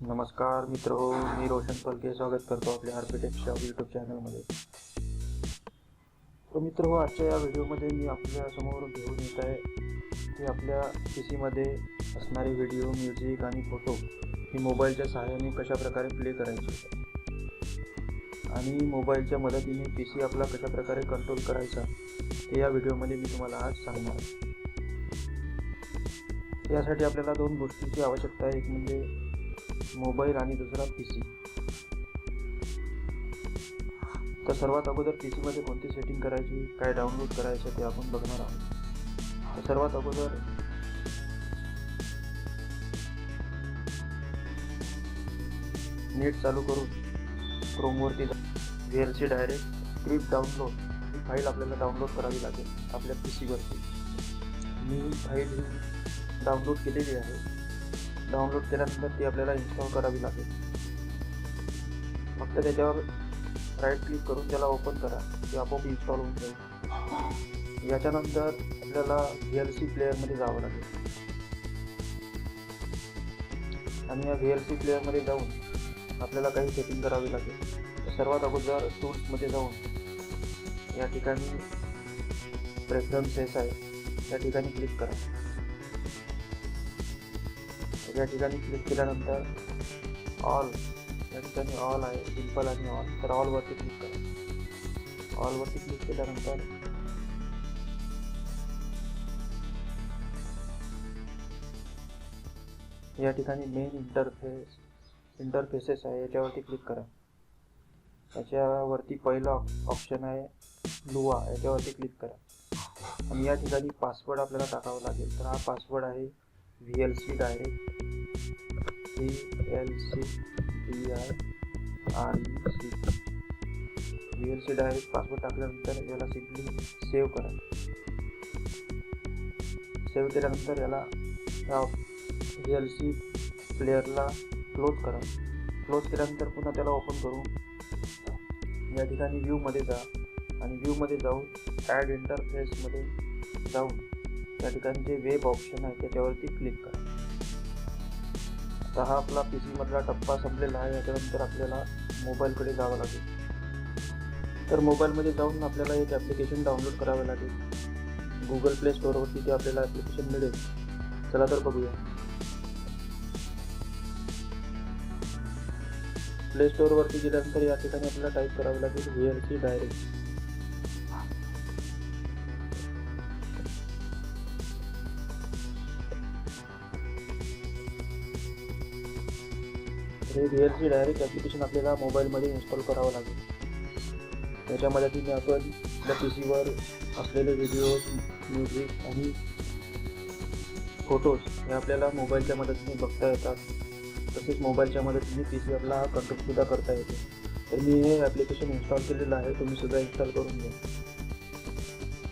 नमस्कार मित्रो, मी रोशन पलके स्वागत करतो आपल्या आर्किटेक्टच्या यूट्यूब चॅनलमध्ये. तर मित्रो, आजच्या या व्हिडिओमध्ये मी आपल्या समोर घेऊन येत आहे की आपल्या पीसीमध्ये असणारे व्हिडिओ, म्युझिक आणि फोटो ही मोबाईलच्या सहाय्याने कशाप्रकारे प्ले करायचे आणि मोबाईलच्या मदतीने पीसी आपला कशाप्रकारे कंट्रोल करायचा हे या व्हिडिओमध्ये मी तुम्हाला आज सांगणार आहे. यासाठी आपल्याला दोन गोष्टींची आवश्यकता आहे, एक म्हणजे मोबाईल आणि दुसरा पीसी. तर सर्वात अगोदर पीसीमध्ये कोणती सेटिंग करायची, काय डाउनलोड करायचं ते आपण बघणार आहोत. तर सर्वात अगोदर नेट चालू करून क्रोमवरती VLC डायरेक्ट स्क्रिप्ट डाउनलोड ही फाईल आपल्याला डाउनलोड करावी लागेल आपल्या पीसीवरती. मी फाईल डाउनलोड केलेली आहे. डाउनलोड केल्यानंतर ती आपल्याला इन्स्टॉल करावी लागेल. फक्त त्याच्यावर राईट क्लिक करून त्याला ओपन करा, ती आपोआप इन्स्टॉल होऊन जाईल. याच्यानंतर आपल्याला VLC प्लेअरमध्ये जावं लागेल आणि या VLC प्लेअरमध्ये जाऊन आपल्याला काही सेटिंग करावी लागेल. तर सर्वात अगोदर टूल्समध्ये जाऊन या ठिकाणी प्रेफरन्सेस आहे, त्या ठिकाणी क्लिक करा. या ठिकाणी क्लिक केल्यानंतर ऑल, या ठिकाणी ऑल आहे, सिंपल आणि ऑल, तर ऑलवरती क्लिक करा. ऑलवरती क्लिक केल्यानंतर या ठिकाणी मेन इंटरफेसेस आहे, याच्यावरती क्लिक करा. याच्यावरती पहिला ऑप्शन आहे लुआ, याच्यावरती क्लिक करा आणि या ठिकाणी पासवर्ड आपल्याला टाकावा लागेल. तर हा पासवर्ड आहे VLC direct, VLC direct password टाकल्यानंतर याला सिम्पली सेव्ह करा. सेव्ह केल्यानंतर याला VLC प्लेअरला क्लोज करा. क्लोज केल्यानंतर पुन्हा त्याला ओपन करून या ठिकाणी व्ह्यूमध्ये जा आणि व्ह्यूमध्ये जाऊन ॲड इंटरफेसमध्ये जाऊन या ठिकाणी जे वेब ऑप्शन आहे त्याच्यावरती क्लिक करा. आता हा आपला पीसीमधला टप्पा संपलेला आहे. याच्यानंतर आपल्याला मोबाईलकडे जावं लागेल. तर मोबाईलमध्ये जाऊन आपल्याला एक ॲप्लिकेशन डाउनलोड करावं लागेल. गुगल प्ले स्टोअरवरती ते आपल्याला ॲप्लिकेशन मिळेल. चला तर बघूया. प्ले स्टोअरवरती गेल्यानंतर या ठिकाणी आपल्याला टाईप करावं लागेल VLC डायरेक्ट. हे VLC डायरेक्ट ॲप्लिकेशन आपल्याला मोबाईलमध्ये इन्स्टॉल करावं लागेल. त्याच्या मदतीने आपण आपल्या पीसीवर असलेले व्हिडिओज, म्युझिक आणि फोटोज हे आपल्याला मोबाईलच्या मदतीने बघता येतात. तसेच मोबाईलच्या मदतीने पीसी आपला कंट्रोलसुद्धा करता येते. तर मी हे ॲप्लिकेशन इन्स्टॉल केलेलं आहे, तुम्ही सुद्धा इन्स्टॉल करून घ्या.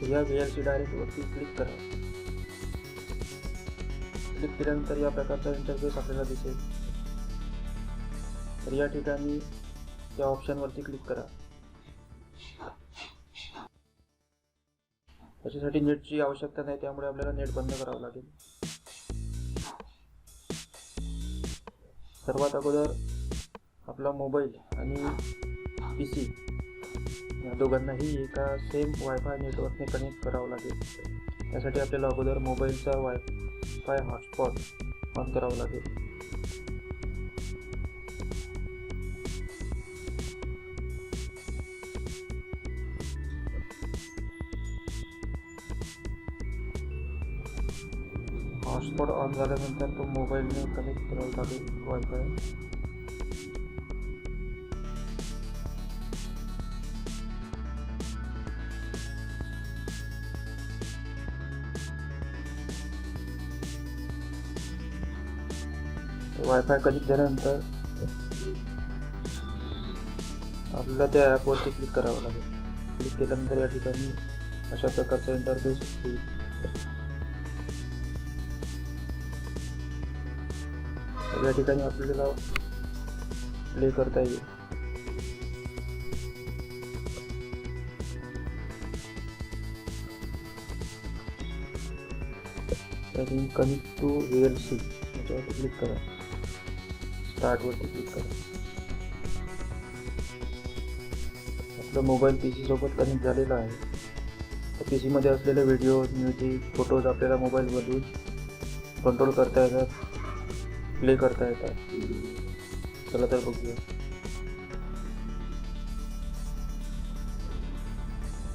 या VLC डायरेक्टवरती क्लिक करा. क्लिक केल्यानंतर या प्रकारचा इंटरफेस आपल्याला दिसेल. तर या ठिकाणी या ऑप्शनवरती क्लिक करा. त्याच्यासाठी नेटची आवश्यकता नाही, त्यामुळे आपल्याला नेट बंद करावं लागेल. सर्वात अगोदर आपला मोबाईल आणि पीसी या दोघांनाही एका सेम वायफाय नेटवर्कने कनेक्ट करावं लागेल. त्यासाठी आपल्याला अगोदर मोबाईलचा वायफाय हॉटस्पॉट ऑन करावं लागेल. हॉटस्पॉट ऑन झाल्यानंतर तो मोबाईलने कनेक्ट करावं लागेल वायफाय. वायफाय कनेक्ट झाल्यानंतर आपल्याला त्या ॲपवरती क्लिक करावं लागेल. क्लिक केल्यानंतर या ठिकाणी अशा प्रकारचा इंटरफेस येईल. या ठिकाणी आपल्याला प्ले करता येईल. कनेक्ट टू VLC याच्यावर क्लिक करा. स्टार्टवरती क्लिक करा. आपला मोबाईल PC सोबत कनेक्ट झालेला आहे. तर PC मध्ये असलेले व्हिडिओ, म्युझिक, फोटोज आपल्याला मोबाईलमधून कंट्रोल करता येतात, प्ले करता येतात. चला तर बघूया.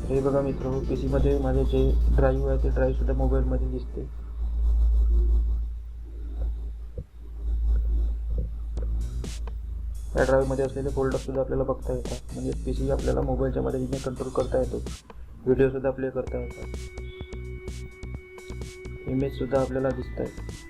हे बघा मित्र, PC मध्ये माझे जे ड्राईव्ह आहे ते ड्राईव्ह सुद्धा मोबाईलमध्ये दिसते. या ड्राईव्हमध्ये असलेले फोल्डर सुद्धा आपल्याला बघता येतात. म्हणजे PC आपल्याला मोबाईलच्या मदतीने कंट्रोल करता येतो. व्हिडिओ सुद्धा प्ले करता येतात. इमेज सुद्धा आपल्याला दिसत आहे.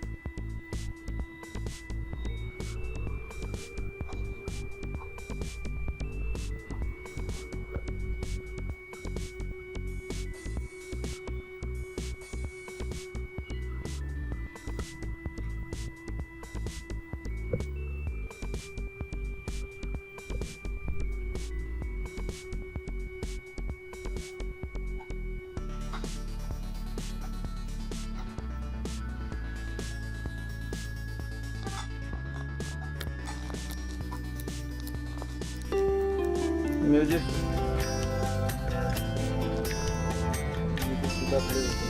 म्युझिक सुद्धा प्ले होते.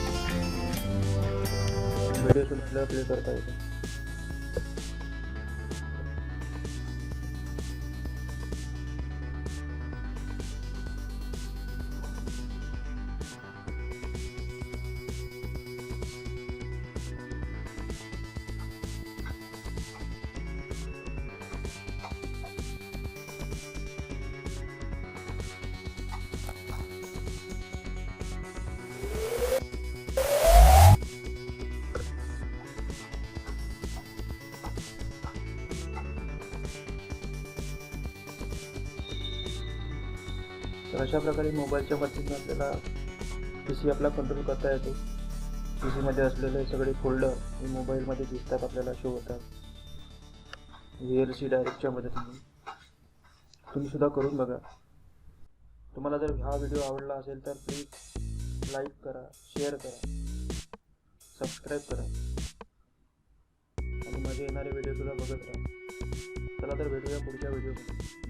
व्हिडिओ सुद्धा प्ले करता येतो. तर अशा प्रकारे मोबाईलच्या मदतीने आपल्याला PC आपला कंट्रोल करता येतो. PC मध्ये असलेले सगळे फोल्डर हे मोबाईलमध्ये दिसतात, आपल्याला शो होतात. VLC डायरेक्टच्या मदतीने तुम्ही सुद्धा करून बघा. तुम्हाला जर हा व्हिडिओ आवडला असेल तर प्लीज लाईक करा, शेअर करा, सबस्क्राईब करा आणि माझे येणारे व्हिडिओ सुद्धा बघत राहा. चला तर भेटूया पुढच्या व्हिडिओमध्ये.